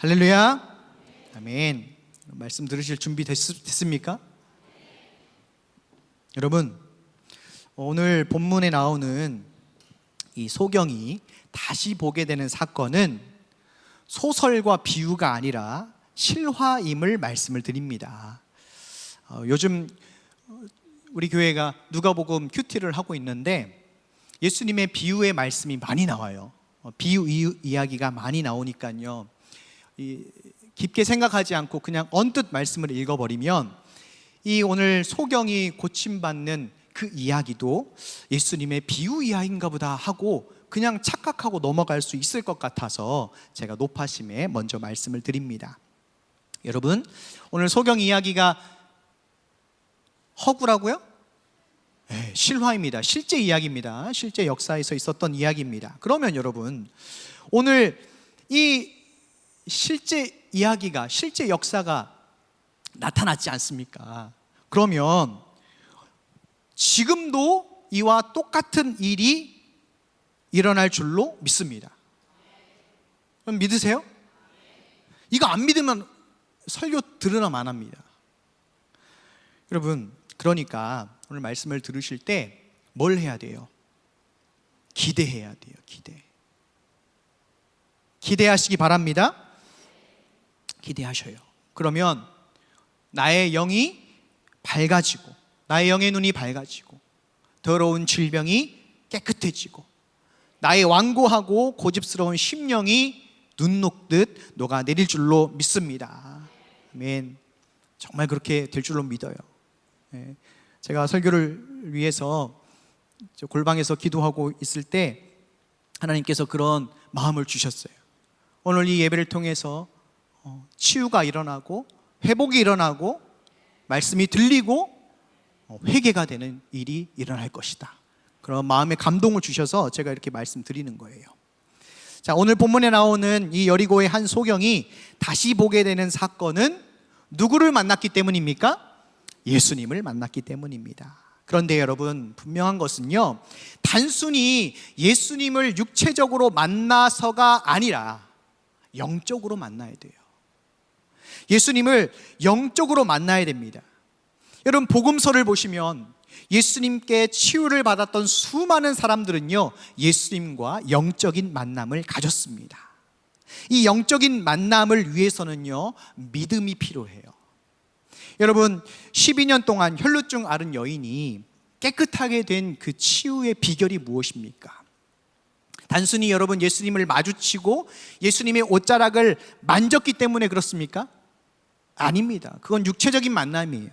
할렐루야. 아멘. 말씀 들으실 준비 됐습니까? 여러분, 오늘 본문에 나오는 이 소경이 다시 보게 되는 사건은 소설과 비유가 아니라 실화임을 말씀을 드립니다. 요즘 우리 교회가 누가복음 큐티를 하고 있는데 예수님의 비유의 말씀이 많이 나와요. 비유 이야기가 많이 나오니까요, 깊게 생각하지 않고 그냥 언뜻 말씀을 읽어버리면 이 오늘 소경이 고침받는 그 이야기도 예수님의 비유 이야기인가 보다 하고 그냥 착각하고 넘어갈 수 있을 것 같아서 제가 높아심에 먼저 말씀을 드립니다. 여러분, 오늘 소경 이야기가 허구라고요? 네, 실화입니다. 실제 이야기입니다. 실제 역사에서 있었던 이야기입니다. 그러면 여러분, 오늘 이 실제 이야기가, 실제 역사가 나타났지 않습니까? 그러면 지금도 이와 똑같은 일이 일어날 줄로 믿습니다. 그럼 믿으세요? 이거 안 믿으면 설교 들으나 마나입니다. 여러분, 그러니까 오늘 말씀을 들으실 때 뭘 해야 돼요? 기대해야 돼요. 기대하시기 바랍니다. 기대하셔요. 그러면 나의 영이 밝아지고, 나의 영의 눈이 밝아지고, 더러운 질병이 깨끗해지고, 나의 완고하고 고집스러운 심령이 눈 녹듯 녹아내릴 줄로 믿습니다. 아멘. 정말 그렇게 될 줄로 믿어요. 제가 설교를 위해서 골방에서 기도하고 있을 때 하나님께서 그런 마음을 주셨어요. 오늘 이 예배를 통해서 치유가 일어나고 회복이 일어나고 말씀이 들리고 회개가 되는 일이 일어날 것이다. 그런 마음의 감동을 주셔서 제가 이렇게 말씀드리는 거예요. 자, 오늘 본문에 나오는 이 여리고의 한 소경이 다시 보게 되는 사건은 누구를 만났기 때문입니까? 예수님을 만났기 때문입니다. 그런데 여러분, 분명한 것은요, 단순히 예수님을 육체적으로 만나서가 아니라 영적으로 만나야 돼요. 예수님을 영적으로 만나야 됩니다. 여러분, 복음서를 보시면 예수님께 치유를 받았던 수많은 사람들은요, 예수님과 영적인 만남을 가졌습니다. 이 영적인 만남을 위해서는요, 믿음이 필요해요. 여러분, 12년 동안 혈루증 앓은 여인이 깨끗하게 된 그 치유의 비결이 무엇입니까? 단순히 여러분 예수님을 마주치고 예수님의 옷자락을 만졌기 때문에 그렇습니까? 아닙니다. 그건 육체적인 만남이에요.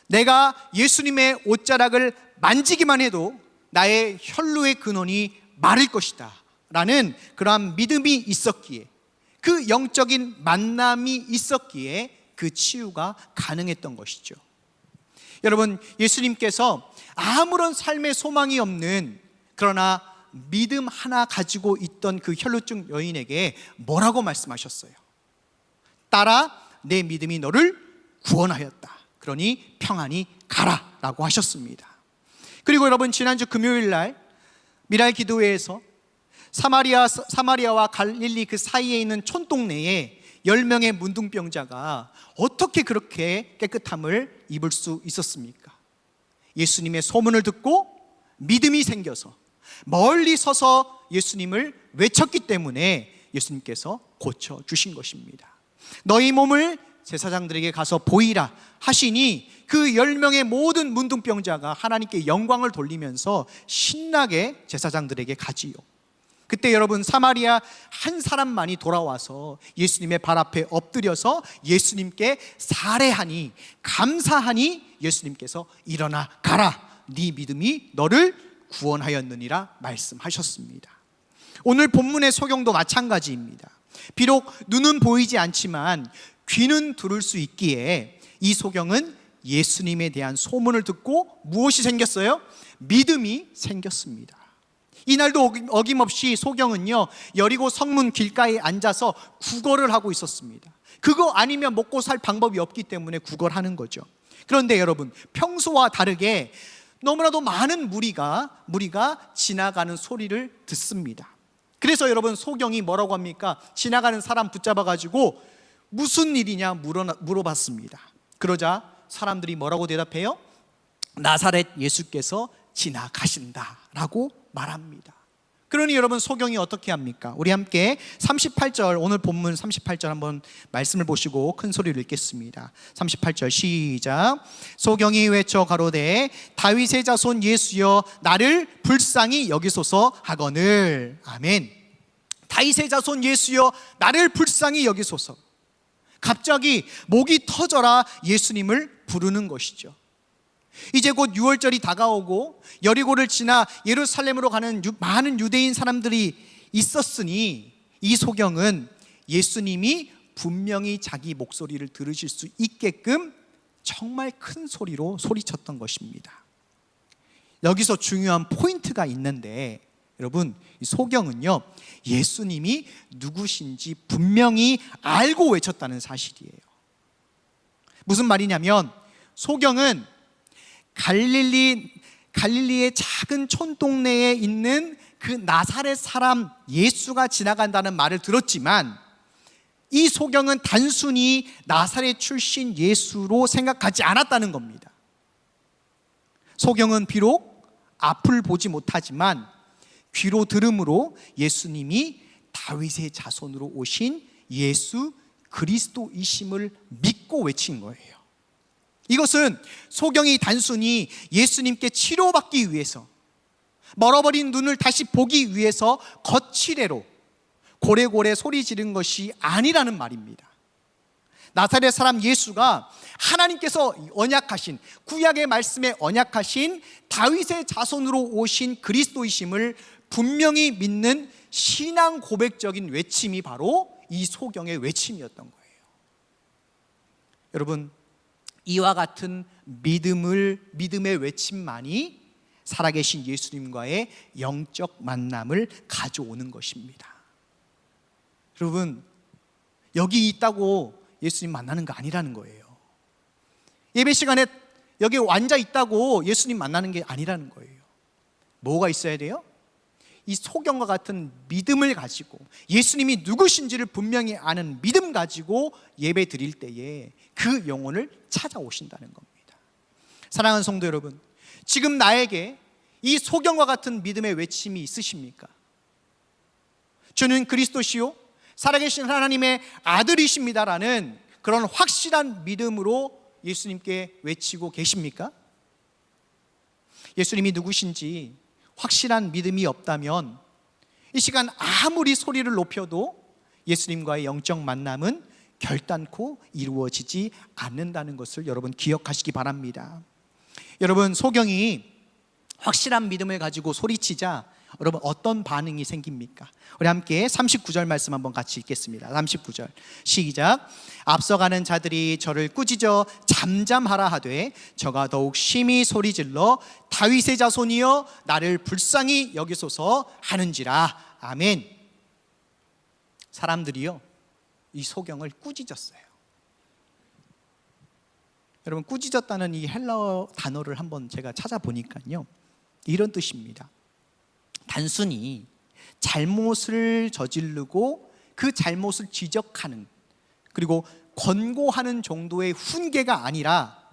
내가 예수님의 옷자락을 만지기만 해도 나의 혈루의 근원이 마를 것이다 라는 그러한 믿음이 있었기에, 그 영적인 만남이 있었기에 그 치유가 가능했던 것이죠. 여러분, 예수님께서 아무런 삶의 소망이 없는, 그러나 믿음 하나 가지고 있던 그 혈루증 여인에게 뭐라고 말씀하셨어요? 따라, 내 믿음이 너를 구원하였다. 그러니 평안히 가라 라고 하셨습니다. 그리고 여러분, 지난주 금요일 날 미랄 기도회에서 사마리아와 갈릴리 그 사이에 있는 촌동네에 10명의 문둥병자가 어떻게 그렇게 깨끗함을 입을 수 있었습니까? 예수님의 소문을 듣고 믿음이 생겨서 멀리 서서 예수님을 외쳤기 때문에 예수님께서 고쳐주신 것입니다. 너희 몸을 제사장들에게 가서 보이라 하시니 그 10명의 모든 문둥병자가 하나님께 영광을 돌리면서 신나게 제사장들에게 가지요. 그때 여러분, 사마리아 한 사람만이 돌아와서 예수님의 발 앞에 엎드려서 예수님께 살해하니, 감사하니 예수님께서 일어나 가라, 네 믿음이 너를 구원하였느니라 말씀하셨습니다. 오늘 본문의 소경도 마찬가지입니다. 비록 눈은 보이지 않지만 귀는 들을 수 있기에 이 소경은 예수님에 대한 소문을 듣고 무엇이 생겼어요? 믿음이 생겼습니다. 이날도 어김없이 소경은요, 여리고 성문 길가에 앉아서 구걸을 하고 있었습니다. 그거 아니면 먹고 살 방법이 없기 때문에 구걸하는 거죠. 그런데 여러분, 평소와 다르게 너무나도 많은 무리가 지나가는 소리를 듣습니다. 그래서 여러분 소경이 뭐라고 합니까? 지나가는 사람 붙잡아가지고 무슨 일이냐 물어봤습니다. 그러자 사람들이 뭐라고 대답해요? 나사렛 예수께서 지나가신다라고 말합니다. 그러니 여러분 소경이 어떻게 합니까? 우리 함께 38절, 오늘 본문 38절 한번 말씀을 보시고 큰 소리로 읽겠습니다. 38절 시작. 소경이 외쳐 가로되 다윗의 자손 예수여 나를 불쌍히 여기소서 하거늘. 아멘. 다윗의 자손 예수여 나를 불쌍히 여기소서. 갑자기 목이 터져라 예수님을 부르는 것이죠. 이제 곧 6월절이 다가오고 여리고를 지나 예루살렘으로 가는 많은 유대인 사람들이 있었으니 이 소경은 예수님이 분명히 자기 목소리를 들으실 수 있게끔 정말 큰 소리로 소리쳤던 것입니다. 여기서 중요한 포인트가 있는데 여러분, 이 소경은요 예수님이 누구신지 분명히 알고 외쳤다는 사실이에요. 무슨 말이냐면 소경은 갈릴리의 작은 촌동네에 있는 그 나사렛 사람 예수가 지나간다는 말을 들었지만 이 소경은 단순히 나사렛 출신 예수로 생각하지 않았다는 겁니다. 소경은 비록 앞을 보지 못하지만 귀로 들음으로 예수님이 다윗의 자손으로 오신 예수 그리스도이심을 믿고 외친 거예요. 이것은 소경이 단순히 예수님께 치료받기 위해서, 멀어버린 눈을 다시 보기 위해서 거칠애로 고래고래 소리 지른 것이 아니라는 말입니다. 나사렛 사람 예수가 하나님께서 언약하신, 구약의 말씀에 언약하신 다윗의 자손으로 오신 그리스도이심을 분명히 믿는 신앙 고백적인 외침이 바로 이 소경의 외침이었던 거예요. 여러분, 이와 같은 믿음의 외침만이 살아계신 예수님과의 영적 만남을 가져오는 것입니다. 여러분, 여기 있다고 예수님 만나는 거 아니라는 거예요. 예배 시간에 여기 앉아 있다고 예수님 만나는 게 아니라는 거예요. 뭐가 있어야 돼요? 이 소경과 같은 믿음을 가지고 예수님이 누구신지를 분명히 아는 믿음 가지고 예배 드릴 때에 그 영혼을 찾아오신다는 겁니다. 사랑하는 성도 여러분, 지금 나에게 이 소경과 같은 믿음의 외침이 있으십니까? 주는 그리스도시요 살아계신 하나님의 아들이십니다라는 그런 확실한 믿음으로 예수님께 외치고 계십니까? 예수님이 누구신지 확실한 믿음이 없다면 이 시간 아무리 소리를 높여도 예수님과의 영적 만남은 결단코 이루어지지 않는다는 것을 여러분 기억하시기 바랍니다. 여러분, 소경이 확실한 믿음을 가지고 소리치자 여러분 어떤 반응이 생깁니까? 우리 함께 39절 말씀 한번 같이 읽겠습니다. 39절 시작. 앞서가는 자들이 저를 꾸짖어 잠잠하라 하되 저가 더욱 심히 소리질러 다윗의 자손이여 나를 불쌍히 여기소서 하는지라. 아멘. 사람들이요 이 소경을 꾸짖었어요. 여러분, 꾸짖었다는 이 헬라어 단어를 한번 제가 찾아보니까요 이런 뜻입니다. 단순히 잘못을 저지르고 그 잘못을 지적하는, 그리고 권고하는 정도의 훈계가 아니라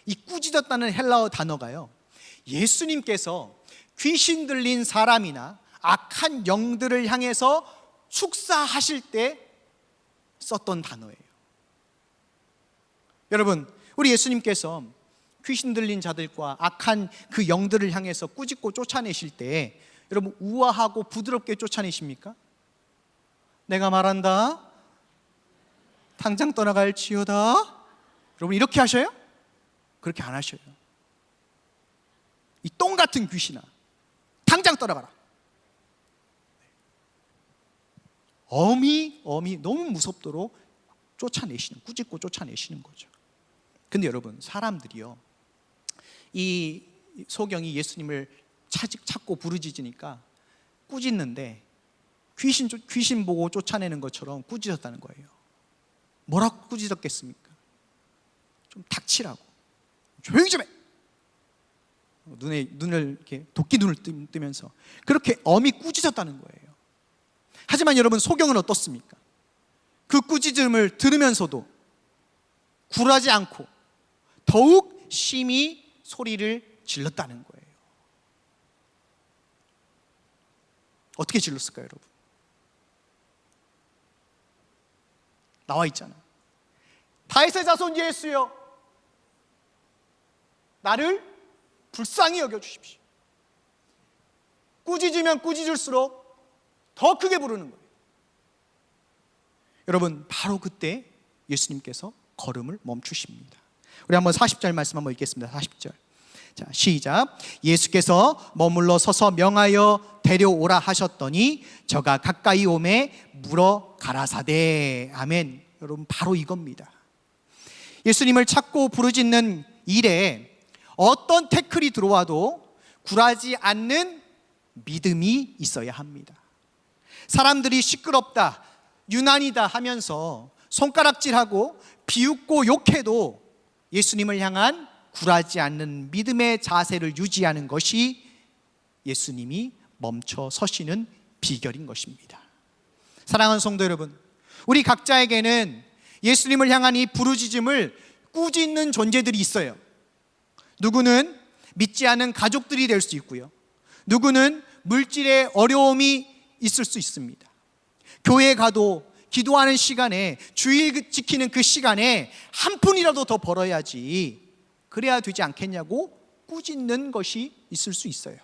이 꾸짖었다는 헬라어 단어가요 예수님께서 귀신 들린 사람이나 악한 영들을 향해서 축사하실 때 썼던 단어예요. 여러분, 우리 예수님께서 귀신 들린 자들과 악한 그 영들을 향해서 꾸짖고 쫓아내실 때 여러분 우아하고 부드럽게 쫓아내십니까? 내가 말한다 당장 떠나갈지어다. 여러분 이렇게 하셔요? 그렇게 안 하셔요. 이 똥 같은 귀신아 당장 떠나가라. 어미 너무 무섭도록 꾸짖고 쫓아내시는 거죠. 근데 여러분, 사람들이요 이 소경이 예수님을 찾고 부르짖으니까 꾸짖는데 귀신 보고 쫓아내는 것처럼 꾸짖었다는 거예요. 뭐라고 꾸짖었겠습니까? 좀 닥치라고, 조용히 좀 해. 눈을 이렇게 도끼 눈을 뜨면서 그렇게 엄히 꾸짖었다는 거예요. 하지만 여러분, 소경은 어떻습니까? 그 꾸짖음을 들으면서도 굴하지 않고 더욱 심히 소리를 질렀다는 거예요. 어떻게 질렀을까요, 여러분? 나와 있잖아요. 다윗의 자손 예수여, 나를 불쌍히 여겨주십시오. 꾸짖으면 꾸짖을수록 더 크게 부르는 거예요. 여러분, 바로 그때 예수님께서 걸음을 멈추십니다. 우리 한번 40절 말씀 한번 읽겠습니다. 40절. 자, 시작. 예수께서 머물러 서서 명하여 데려오라 하셨더니 저가 가까이 오매 물어 가라사대. 아멘. 여러분, 바로 이겁니다. 예수님을 찾고 부르짖는 일에 어떤 태클이 들어와도 굴하지 않는 믿음이 있어야 합니다. 사람들이 시끄럽다, 유난이다 하면서 손가락질하고 비웃고 욕해도 예수님을 향한 굴하지 않는 믿음의 자세를 유지하는 것이 예수님이 멈춰 서시는 비결인 것입니다. 사랑하는 성도 여러분, 우리 각자에게는 예수님을 향한 이 부르짖음을 꾸짖는 존재들이 있어요. 누구는 믿지 않는 가족들이 될 수 있고요, 누구는 물질의 어려움이 있을 수 있습니다. 교회에 가도 기도하는 시간에, 주일 지키는 그 시간에 한 푼이라도 더 벌어야지, 그래야 되지 않겠냐고 꾸짖는 것이 있을 수 있어요.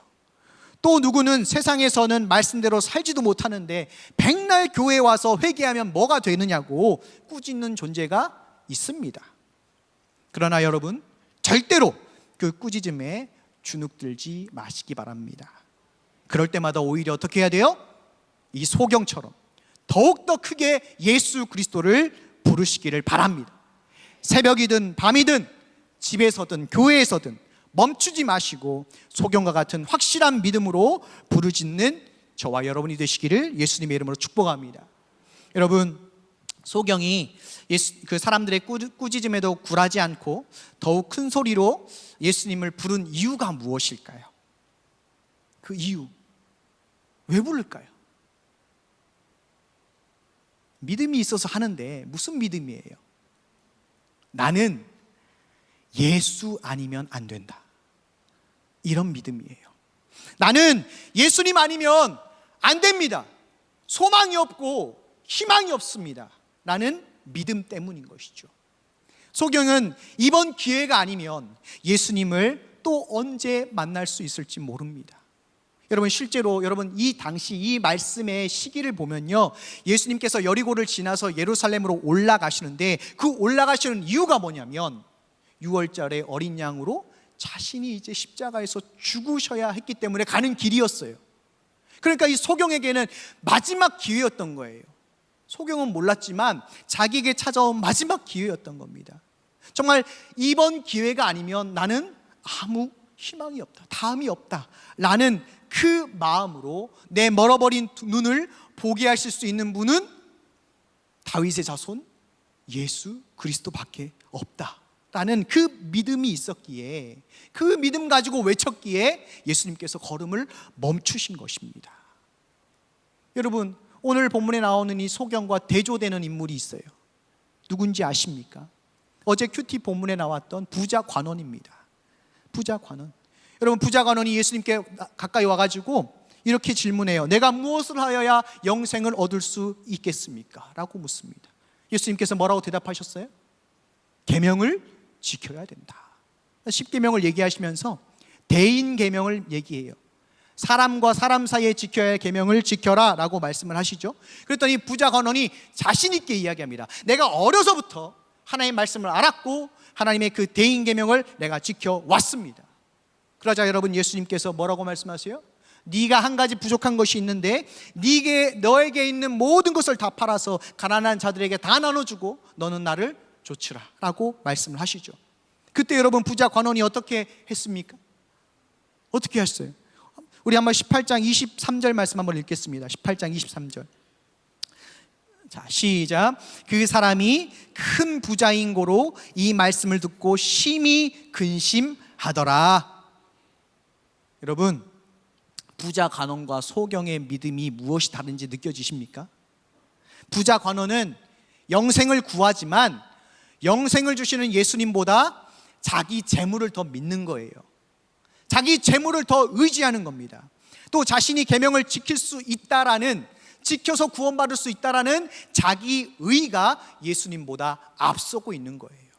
또 누구는 세상에서는 말씀대로 살지도 못하는데 백날 교회에 와서 회개하면 뭐가 되느냐고 꾸짖는 존재가 있습니다. 그러나 여러분, 절대로 그 꾸짖음에 주눅들지 마시기 바랍니다. 그럴 때마다 오히려 어떻게 해야 돼요? 이 소경처럼 더욱더 크게 예수 그리스도를 부르시기를 바랍니다. 새벽이든 밤이든 집에서든 교회에서든 멈추지 마시고 소경과 같은 확실한 믿음으로 부르짖는 저와 여러분이 되시기를 예수님의 이름으로 축복합니다. 여러분, 소경이 그 사람들의 꾸짖음에도 굴하지 않고 더욱 큰 소리로 예수님을 부른 이유가 무엇일까요? 그 이유, 왜 부를까요? 믿음이 있어서 하는데 무슨 믿음이에요? 나는 예수 아니면 안 된다, 이런 믿음이에요. 나는 예수님 아니면 안 됩니다, 소망이 없고 희망이 없습니다, 라는 믿음 때문인 것이죠. 소경은 이번 기회가 아니면 예수님을 또 언제 만날 수 있을지 모릅니다. 여러분, 실제로 여러분 이 당시 이 말씀의 시기를 보면요, 예수님께서 여리고를 지나서 예루살렘으로 올라가시는데 그 올라가시는 이유가 뭐냐면 6월절에 어린 양으로 자신이 이제 십자가에서 죽으셔야 했기 때문에 가는 길이었어요. 그러니까 이 소경에게는 마지막 기회였던 거예요. 소경은 몰랐지만 자기에게 찾아온 마지막 기회였던 겁니다. 정말 이번 기회가 아니면 나는 아무 희망이 없다, 다음이 없다 라는 그 마음으로 내 멀어버린 눈을 보게 하실 수 있는 분은 다윗의 자손 예수 그리스도밖에 없다 라는 그 믿음이 있었기에, 그 믿음 가지고 외쳤기에 예수님께서 걸음을 멈추신 것입니다. 여러분, 오늘 본문에 나오는 이 소경과 대조되는 인물이 있어요. 누군지 아십니까? 어제 큐티 본문에 나왔던 부자 관원입니다. 부자 관원. 여러분, 부자 관원이 예수님께 가까이 와가지고 이렇게 질문해요. 내가 무엇을 하여야 영생을 얻을 수 있겠습니까? 라고 묻습니다. 예수님께서 뭐라고 대답하셨어요? 계명을 지켜야 된다. 10계명을 얘기하시면서 대인 계명을 얘기해요. 사람과 사람 사이에 지켜야 할 계명을 지켜라 라고 말씀을 하시죠. 그랬더니 부자 관원이 자신 있게 이야기합니다. 내가 어려서부터 하나님의 말씀을 알았고 하나님의 그 대인 계명을 내가 지켜왔습니다. 그러자 여러분, 예수님께서 뭐라고 말씀하세요? 네가 한 가지 부족한 것이 있는데 너에게 있는 모든 것을 다 팔아서 가난한 자들에게 다 나눠주고 너는 나를 좇으라 라고 말씀을 하시죠. 그때 여러분, 부자 관원이 어떻게 했습니까? 어떻게 했어요? 우리 한번 18장 23절 말씀 한번 읽겠습니다. 18장 23절. 자, 시작. 그 사람이 큰 부자인 고로 이 말씀을 듣고 심히 근심하더라. 여러분, 부자 관원과 소경의 믿음이 무엇이 다른지 느껴지십니까? 부자 관원은 영생을 구하지만 영생을 주시는 예수님보다 자기 재물을 더 믿는 거예요. 자기 재물을 더 의지하는 겁니다. 또 자신이 계명을 지킬 수 있다라는, 지켜서 구원받을 수 있다라는 자기 의가 예수님보다 앞서고 있는 거예요.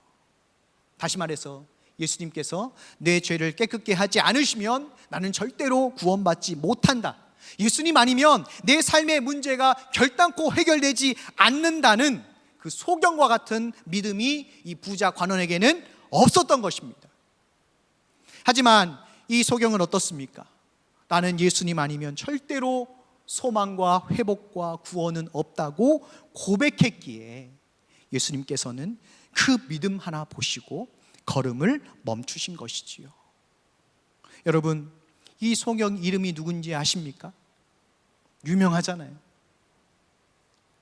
다시 말해서 예수님께서 내 죄를 깨끗게 하지 않으시면 나는 절대로 구원받지 못한다, 예수님 아니면 내 삶의 문제가 결단코 해결되지 않는다는 그 소경과 같은 믿음이 이 부자 관원에게는 없었던 것입니다. 하지만 이 소경은 어떻습니까? 나는 예수님 아니면 절대로 소망과 회복과 구원은 없다고 고백했기에 예수님께서는 그 믿음 하나 보시고 걸음을 멈추신 것이지요. 여러분, 이 소경 이름이 누군지 아십니까? 유명하잖아요.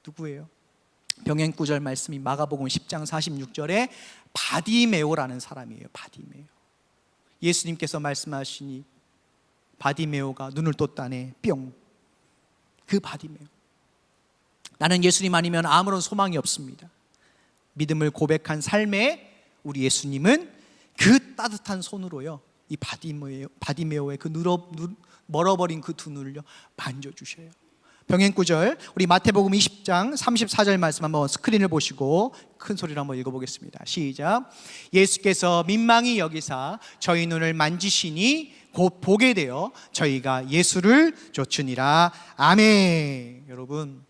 누구예요? 병행구절 말씀이 마가복음 10장 46절에 바디메오라는 사람이에요. 바디메오. 예수님께서 말씀하시니 바디메오가 눈을 떴다네. 뿅. 그 바디메오. 나는 예수님 아니면 아무런 소망이 없습니다. 믿음을 고백한 삶에 우리 예수님은 그 따뜻한 손으로요, 이 바디메오의 그 멀어버린 그 두 눈을요 만져주셔요. 병행구절, 우리 마태복음 20장 34절 말씀 한번 스크린을 보시고 큰 소리로 한번 읽어보겠습니다. 시작. 예수께서 민망히 여기사 저희 눈을 만지시니 곧 보게 되어 저희가 예수를 쫓으니라. 아멘. 여러분,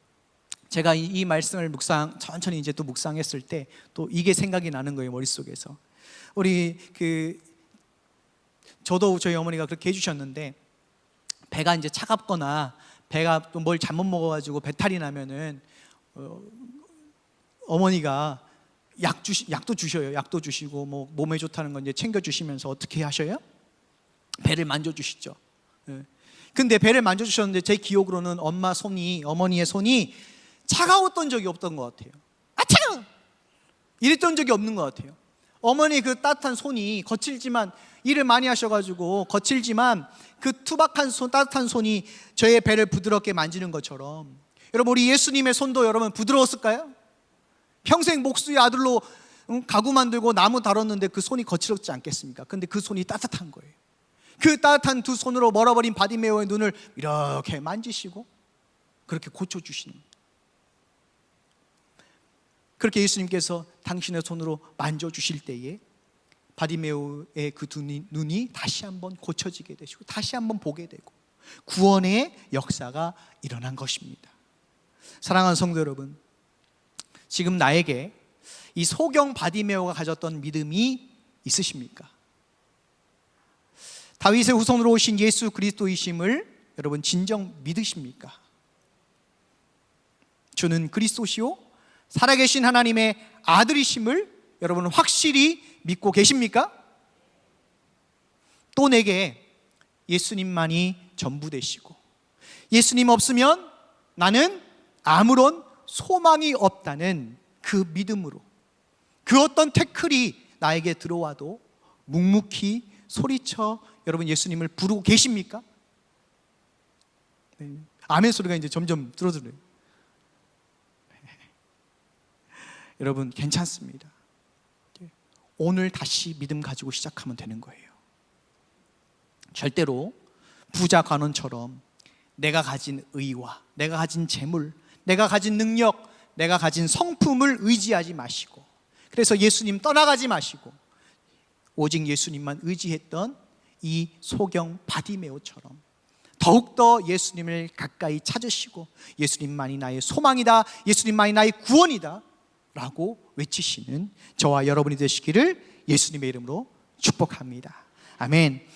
제가 이 말씀을 천천히 이제 또 묵상했을 때 또 이게 생각이 나는 거예요, 머릿속에서. 우리 저도 저희 어머니가 그렇게 해주셨는데, 배가 이제 차갑거나 배가 또 뭘 잘못 먹어가지고 배탈이 나면은 어머니가 약도 주셔요. 약도 주시고 뭐 몸에 좋다는 건 이제 챙겨주시면서 어떻게 하셔요? 배를 만져주시죠. 근데 배를 만져주셨는데 제 기억으로는 어머니의 손이 차가웠던 적이 없던 것 같아요. 아, 차가워! 이랬던 적이 없는 것 같아요. 어머니 그 따뜻한 손이 거칠지만, 일을 많이 하셔가지고 거칠지만 그 투박한 손, 따뜻한 손이 저의 배를 부드럽게 만지는 것처럼, 여러분, 우리 예수님의 손도 여러분 부드러웠을까요? 평생 목수의 아들로 가구 만들고 나무 다뤘는데 그 손이 거칠었지 않겠습니까? 근데 그 손이 따뜻한 거예요. 그 따뜻한 두 손으로 멀어버린 바디메오의 눈을 이렇게 만지시고 그렇게 고쳐주시는, 그렇게 예수님께서 당신의 손으로 만져주실 때에 바디메오의 그 두 눈이 다시 한번 고쳐지게 되시고 다시 한번 보게 되고 구원의 역사가 일어난 것입니다. 사랑하는 성도 여러분, 지금 나에게 이 소경 바디메오가 가졌던 믿음이 있으십니까? 다윗의 후손으로 오신 예수 그리스도이심을 여러분 진정 믿으십니까? 주는 그리스도시요 살아계신 하나님의 아들이심을 여러분 확실히 믿고 계십니까? 또 내게 예수님만이 전부 되시고 예수님 없으면 나는 아무런 소망이 없다는 그 믿음으로 그 어떤 태클이 나에게 들어와도 묵묵히 소리쳐 여러분 예수님을 부르고 계십니까? 네. 아멘 소리가 이제 점점 줄어들어요. 여러분 괜찮습니다. 오늘 다시 믿음 가지고 시작하면 되는 거예요. 절대로 부자 관원처럼 내가 가진 의와 내가 가진 재물, 내가 가진 능력, 내가 가진 성품을 의지하지 마시고, 그래서 예수님 떠나가지 마시고 오직 예수님만 의지했던 이 소경 바디메오처럼 더욱더 예수님을 가까이 찾으시고 예수님만이 나의 소망이다, 예수님만이 나의 구원이다 라고 외치시는 저와 여러분이 되시기를 예수님의 이름으로 축복합니다. 아멘.